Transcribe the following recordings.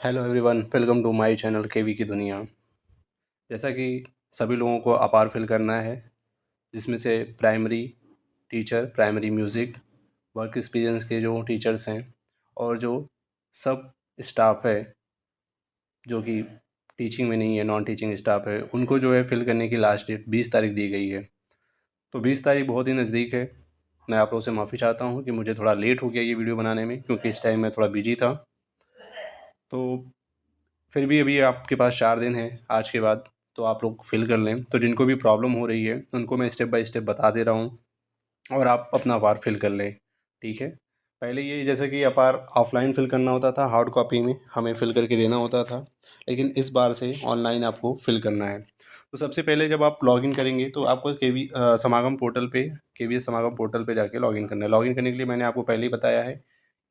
Hello everyone, welcome to my channel KV की दुनिया। जैसा कि सभी लोगों को अपार फिल करना है, जिसमें से primary teacher, primary music, work experience के जो टीचर्स हैं और जो सब स्टाफ है जो कि टीचिंग में नहीं है, नॉन टीचिंग स्टाफ है, उनको जो है फिल करने की लास्ट डेट 20 तारीख दी गई है। तो 20 तारीख बहुत ही नज़दीक है। मैं आप लोगों से माफ़ी चाहता हूँ कि मुझे थोड़ा लेट हो गया ये वीडियो बनाने में, क्योंकि इस टाइम मैं थोड़ा बिजी था। तो फिर भी अभी आपके पास 4 दिन हैं आज के बाद, तो आप लोग फिल कर लें। तो जिनको भी प्रॉब्लम हो रही है उनको मैं स्टेप बाय स्टेप बता दे रहा हूँ और आप अपना अपार फिल कर लें, ठीक है। पहले ये जैसे कि अपार ऑफलाइन फिल करना होता था, हार्ड कॉपी में हमें फिल करके देना होता था, लेकिन इस बार से ऑनलाइन आपको फिल करना है। तो सबसे पहले जब आप लॉगिन करेंगे तो आपको समागम पोर्टल पे, केवीएस समागम पोर्टल पे जाके लॉगिन करना है। लॉगिन करने के लिए मैंने आपको पहले ही बताया है,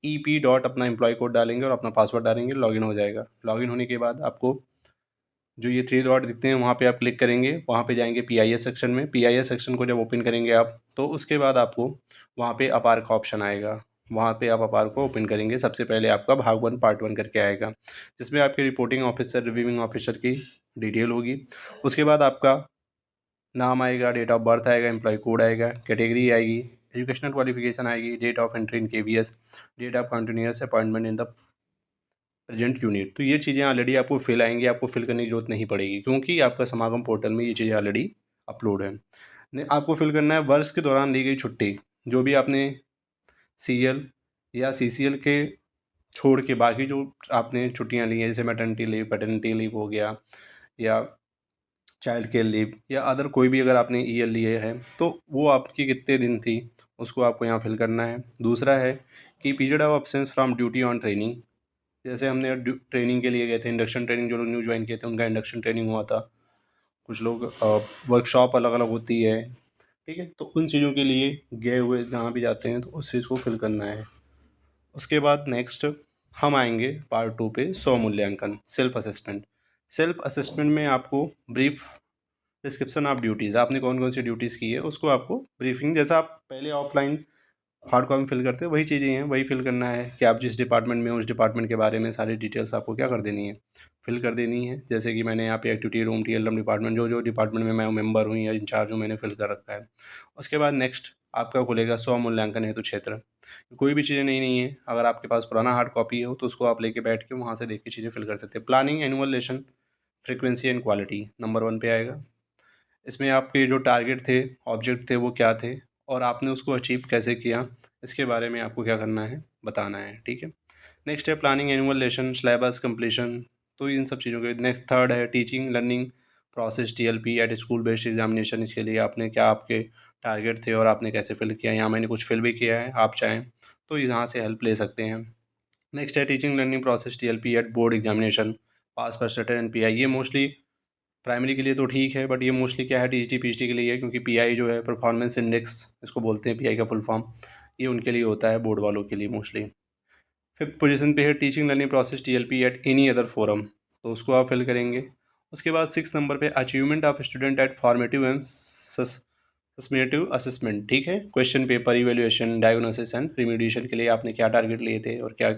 ईपी डॉट अपना एम्प्लॉय कोड डालेंगे और अपना पासवर्ड डालेंगे, लॉगिन हो जाएगा। लॉगिन होने के बाद आपको जो ये 3 डॉट दिखते हैं वहाँ पे आप क्लिक करेंगे, वहाँ पे जाएंगे पीआईएस सेक्शन में। पीआईएस सेक्शन को जब ओपन करेंगे आप, तो उसके बाद आपको वहाँ पे अपार का ऑप्शन आएगा। वहाँ पे आप अपार को ओपन करेंगे, सबसे पहले आपका भाग 1 पार्ट 1 करके आएगा, जिसमें आपके रिपोर्टिंग ऑफिसर, रिव्यूइंग ऑफिसर की डिटेल होगी। उसके बाद आपका नाम आएगा, डेट ऑफ बर्थ आएगा, एम्प्लॉय कोड आएगा, कैटेगरी आएगी, एजुकेशनल क्वालिफिकेशन आएगी, date of entry in KVS, date of continuous appointment in the present unit. तो ये चीज़ें ऑलरेडी आपको फिल आएंगी, आपको फिल करने की जरूरत नहीं पड़ेगी, क्योंकि आपका समागम पोर्टल में ये चीज़ें ऑलरेडी अपलोड है। आपको फिल करना है वर्ष के दौरान ली गई छुट्टी, जो भी आपने सीएल या सीसीएल के छोड़ के बाकी जो आपने छुट्टियां ली हैं, जैसे मैटर्निटी लीव, पैटर्निटी लीव हो गया, या चाइल्ड केयर लीव, या अदर कोई भी अगर आपने ईएल लिए हैं, तो वो आपकी कितने दिन थी उसको आपको यहाँ फिल करना है। दूसरा है कि period of absence from duty on training, जैसे हमने ट्रेनिंग के लिए गए थे, इंडक्शन ट्रेनिंग, जो लोग न्यू ज्वाइन किए थे उनका इंडक्शन ट्रेनिंग हुआ था। कुछ लोग वर्कशॉप अलग अलग होती है, ठीक है, तो उन चीज़ों के लिए गए हुए जहाँ भी जाते हैं तो उस चीज़ को फिल करना है। उसके बाद नेक्स्ट हम आएंगे पार्ट 2 पे, स्व मूल्यांकन, सेल्फ असेसमेंट। सेल्फ असेसमेंट में आपको ब्रीफ डिस्क्रिप्शन ऑफ ड्यूटीज़, आपने कौन कौन सी ड्यूटीज़ की है उसको आपको ब्रीफिंग, जैसा आप पहले ऑफलाइन हार्ड कॉपी फिल करते हैं वही चीज़ें हैं, वही फिल करना है कि आप जिस डिपार्टमेंट में उस डिपार्टमेंट के बारे में सारी डिटेल्स आपको क्या कर देनी है, फिल कर देनी है। जैसे कि मैंने यहाँ पे एक्टिविटी रूम, टीएलएम डिपार्टमेंट, जो जो डिपार्टमेंट में मैं मेंबर हूँ या इंचार्ज हूँ, मैंने फिल कर रखा है। उसके बाद नेक्स्ट आपका खुलेगा स्व मूल्यांकन हेतु क्षेत्र। कोई भी चीज़ें नहीं है, अगर आपके पास पुराना हार्ड कॉपी हो तो उसको आप लेके बैठ के वहाँ से देख के चीज़ें फिल कर सकते हैं। Planning annual lesson frequency and quality number 1 पे आएगा। इसमें आपके जो टारगेट थे, ऑब्जेक्ट थे, वो क्या थे और आपने उसको अचीव कैसे किया, इसके बारे में आपको क्या करना है, बताना है, ठीक है। नेक्स्ट है प्लानिंग एनुअल लेशन, सिलेबस कंप्लीशन, तो इन सब चीज़ों के। नेक्स्ट थर्ड है teaching learning process, TLP at school based examination. इसके लिए आपने क्या, आपके टारगेट थे और आपने कैसे फिल किया। यहाँ मैंने कुछ फिल भी किया है, आप चाहें तो यहाँ से हेल्प ले सकते हैं। नेक्स्ट है teaching learning process, TLP at board examination, pass percent and PI. ये मोस्टली प्राइमरी के लिए तो ठीक है, बट ये मोस्टली क्या है, टीजीटी पीजीटी के लिए है, क्योंकि पीआई जो है परफॉर्मेंस इंडेक्स इसको बोलते हैं, पीआई का फुल फॉर्म, ये उनके लिए होता है, बोर्ड वालों के लिए मोस्टली। फिफ्थ पोजीशन पे है teaching learning process, TLP at any other forum, तो उसको आप फिल करेंगे। उसके बाद 6 नंबर पे achievement of student at formative and summative assessment, ठीक है, question paper, evaluation, diagnosis and remediation के लिए आपने क्या टारगेट लिए थे और क्या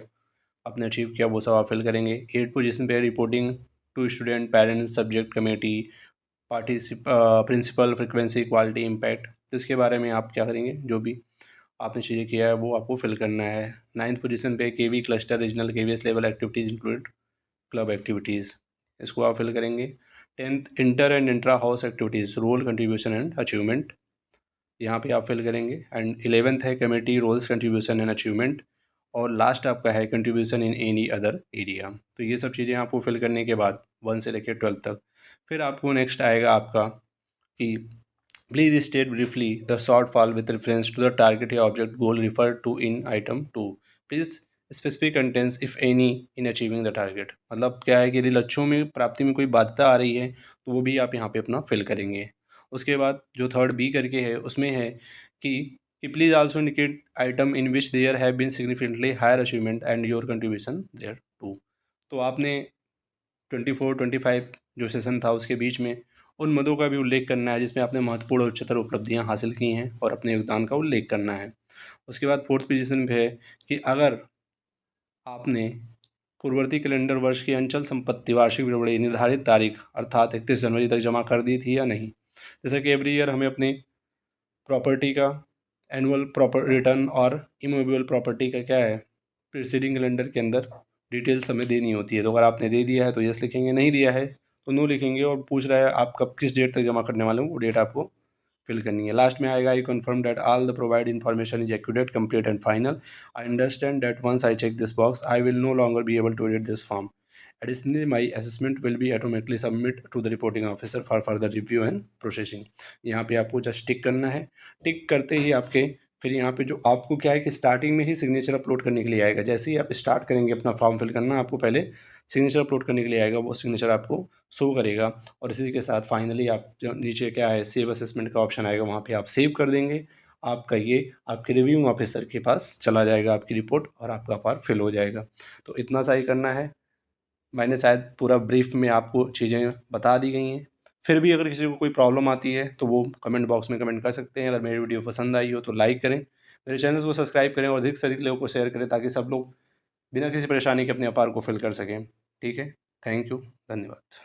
आपने अचीव किया, वो सब आप फिल करेंगे। 8 पोजीशन पे reporting to student, parents, subject committee, principal, frequency, quality, impact, तो इसके बारे में आप क्या करेंगे, जो भी आपने चीज़ें किया है वो आपको फिल करना है। 9th पोजीशन पे KV cluster regional KVS level activities include club activities, इसको आप फिल करेंगे। 10th inter and intra house activities, role contribution and achievement, यहाँ पे आप फिल करेंगे। एंड 11th है committee roles contribution and achievement, और लास्ट आपका है contribution in any other area. तो ये सब चीज़ें आपको फिल करने के बाद 1 से लेकर 12 तक, फिर आपको नेक्स्ट आएगा आपका कि please state briefly the short fall with reference to the target या object goal refer to in item 2, please specific contents if any in achieving the target. मतलब क्या है कि यदि लक्ष्यों में प्राप्ति में कोई बाध्यता आ रही है तो वो भी आप यहाँ पे अपना फिल करेंगे। उसके बाद जो थर्ड बी करके है उसमें है कि please also indicate item in which there have been significantly higher achievement and your contribution there too. तो आपने 24-25 जो सेशन था उसके बीच में उन मदों का भी उल्लेख करना है जिसमें आपने महत्वपूर्ण और उच्चतर उपलब्धियां हासिल की हैं और अपने योगदान का उल्लेख करना है। उसके बाद 4th पोजीशन पे है कि अगर आपने पूर्ववर्ती कैलेंडर वर्ष की अंचल संपत्ति वार्षिक विवरणी निर्धारित तारीख अर्थात 31 जनवरी तक जमा कर दी थी या नहीं। जैसे कि एवरी ईयर हमें अपनी प्रॉपर्टी का एनुअल प्रॉपर रिटर्न और इमूवेबल प्रॉपर्टी का क्या है प्रीसीडिंग कैलेंडर के अंदर डिटेल्स हमें देनी होती है। तो अगर आपने दे दिया है तो यस लिखेंगे, नहीं दिया है तो नो लिखेंगे। और पूछ रहा है आप कब किस डेट तक जमा करने वाले हो, वो डेट आपको फिल करनी है। लास्ट में आएगा I confirm that all the provide information is accurate, complete and final. I understand that once I check this box I will no longer be able to edit this form. Additionally, my assessment will be automatically submit to the reporting officer for further review and processing। यहाँ पे आपको just tick करना है। टिक करते ही आपके फिर यहाँ पे जो आपको क्या है कि स्टार्टिंग में ही सिग्नेचर अपलोड करने के लिए आएगा। जैसे ही आप स्टार्ट करेंगे अपना फॉर्म फिल करना, आपको पहले सिग्नेचर अपलोड करने के लिए आएगा, वो सिग्नेचर आपको शो करेगा। और इसी के साथ फाइनली आप जो नीचे क्या है सेव असेसमेंट का ऑप्शन आएगा, वहाँ पे आप सेव कर देंगे। आपका ये आपके रिव्यूइंग ऑफिसर के पास चला जाएगा आपकी रिपोर्ट, और आपका पार फिल हो जाएगा। तो इतना सा ही करना है। मैंने शायद पूरा ब्रीफ में आपको चीज़ें बता दी गई हैं। फिर भी अगर किसी को कोई प्रॉब्लम आती है तो वो कमेंट बॉक्स में कमेंट कर सकते हैं। अगर मेरी वीडियो पसंद आई हो तो लाइक करें, मेरे चैनल को सब्सक्राइब करें और अधिक से अधिक लोगों को शेयर करें, ताकि सब लोग बिना किसी परेशानी के अपने अपार को फिल कर सकें। ठीक है, थैंक यू, धन्यवाद।